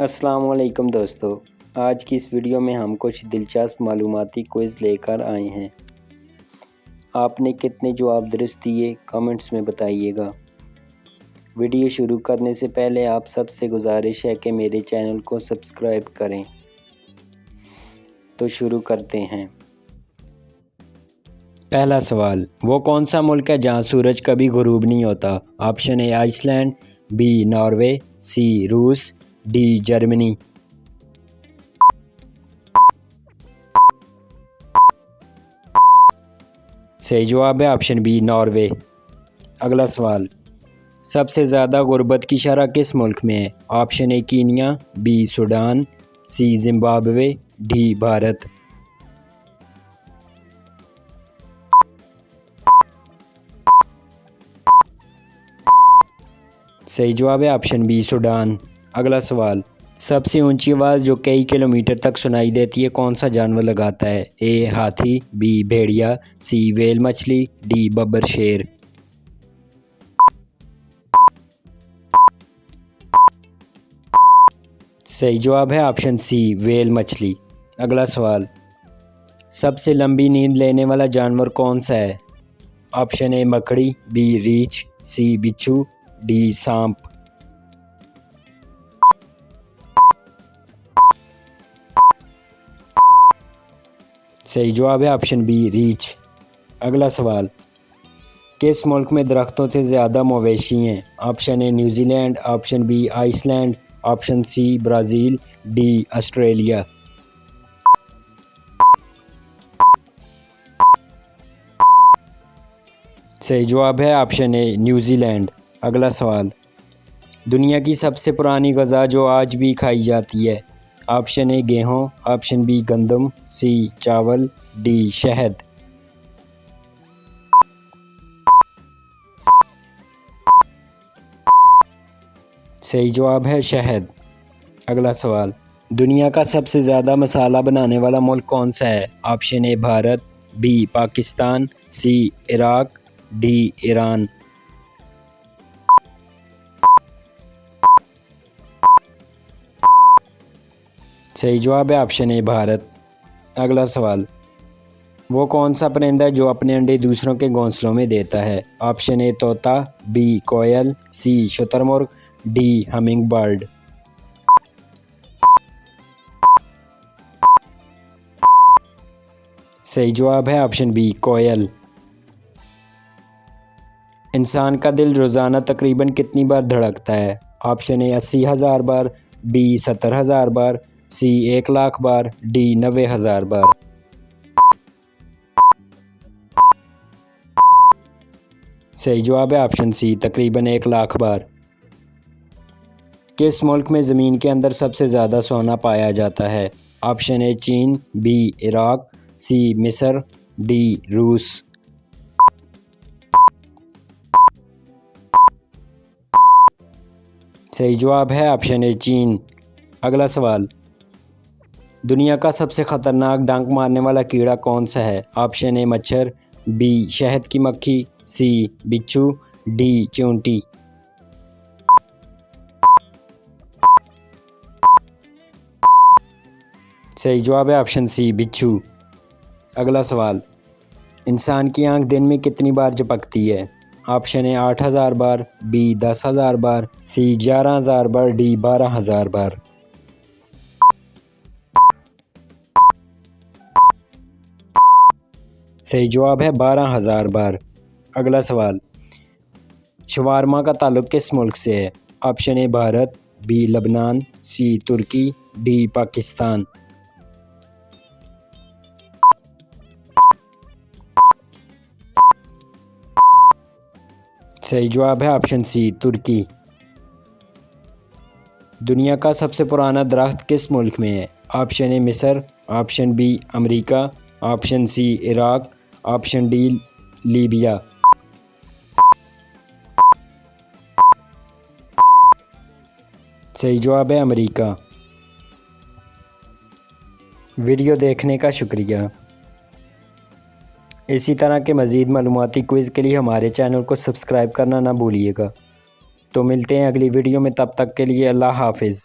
अस्सलाम वालेकुम दोस्तों, आज की इस वीडियो में हम कुछ दिलचस्प मालूमाती क्विज़ लेकर आए हैं। आपने कितने जवाब दुरुस्त दिए कमेंट्स में बताइएगा। वीडियो शुरू करने से पहले आप सबसे गुजारिश है कि मेरे चैनल को सब्सक्राइब करें। तो शुरू करते हैं। पहला सवाल, वो कौन सा मुल्क है जहां सूरज कभी गुरूब नहीं होता? Option A Iceland, B Norway, C रूस, डी जर्मनी। सही जवाब है ऑप्शन बी नॉर्वे। अगला सवाल, सबसे ज़्यादा गुर्बत की शरह किस मुल्क में है? Option A Kenya, B Sudan, C Zimbabwe, D Bharat. सही जवाब है ऑप्शन बी सूडान। अगला सवाल, सबसे ऊंची आवाज़ जो कई किलोमीटर तक सुनाई देती है कौन सा जानवर लगाता है? ए हाथी, बी भेड़िया, सी व्हेल मछली, डी बब्बर शेर। सही जवाब है ऑप्शन सी व्हेल मछली। अगला सवाल, सबसे लंबी नींद लेने वाला जानवर कौन सा है? ऑप्शन ए मकड़ी, बी रीछ, सी बिच्छू, डी सांप। सही जवाब है ऑप्शन बी रीछ। अगला सवाल, किस मुल्क में दरख्तों से ज़्यादा मवेशी हैं? Option A New Zealand, option B Iceland, option C Brazil, D Australia. सही जवाब है ऑप्शन ए न्यूजीलैंड। अगला सवाल, दुनिया की सबसे पुरानी ग़ज़ा जो आज भी खाई जाती है? ऑप्शन ए गेहूँ, ऑप्शन बी गंदम, सी चावल, डी शहद। सही जवाब है शहद। अगला सवाल, दुनिया का सबसे ज़्यादा मसाला बनाने वाला मुल्क कौन सा है? Option A Bharat, B Pakistan, C Iraq, D Iran. सही जवाब है ऑप्शन ए भारत। अगला सवाल, वो कौन सा परिंदा है जो अपने अंडे दूसरों के घोंसलों में देता है? ऑप्शन ए तोता, बी कोयल, सी शुतुरमुर्ग, डी हमिंग बर्ड। सही जवाब है ऑप्शन बी कोयल। इंसान का दिल रोज़ाना तकरीबन कितनी बार धड़कता है? ऑप्शन ए 80,000 बार, बी 70,000 बार, सी 1,00,000 बार, डी 90,000 बार। सही जवाब है ऑप्शन सी तकरीबन 1,00,000 बार। किस मुल्क में ज़मीन के अंदर सबसे ज़्यादा सोना पाया जाता है? ऑप्शन ए चीन, बी इराक, सी मिस्र, डी रूस। सही जवाब है ऑप्शन ए चीन। अगला सवाल, दुनिया का सबसे ख़तरनाक डंक मारने वाला कीड़ा कौन सा है? ऑप्शन ए मच्छर, बी शहद की मक्खी, सी बिच्छू, डी चींटी। सही जवाब है ऑप्शन सी बिच्छू। अगला सवाल, इंसान की आंख दिन में कितनी बार झपकती है? ऑप्शन ए 8,000 बार, बी 10,000 बार, सी 11,000 बार, डी 12,000 बार। सही जवाब है 12,000 बार। अगला सवाल, शवारमा का ताल्लुक़ किस मुल्क से है? ऑप्शन ए भारत, बी लबनान, सी तुर्की, डी पाकिस्तान। सही जवाब है ऑप्शन सी तुर्की। दुनिया का सबसे पुराना दरख्त किस मुल्क में है? ऑप्शन ए मिस्र, option B America, option C Iraq, option D Libya. सही जवाब है अमेरिका। वीडियो देखने का शुक्रिया। इसी तरह के मज़ीद मालूमाती क्विज़ के लिए हमारे चैनल को सब्सक्राइब करना ना भूलिएगा। तो मिलते हैं अगली वीडियो में, तब तक के लिए अल्लाह हाफ़िज़।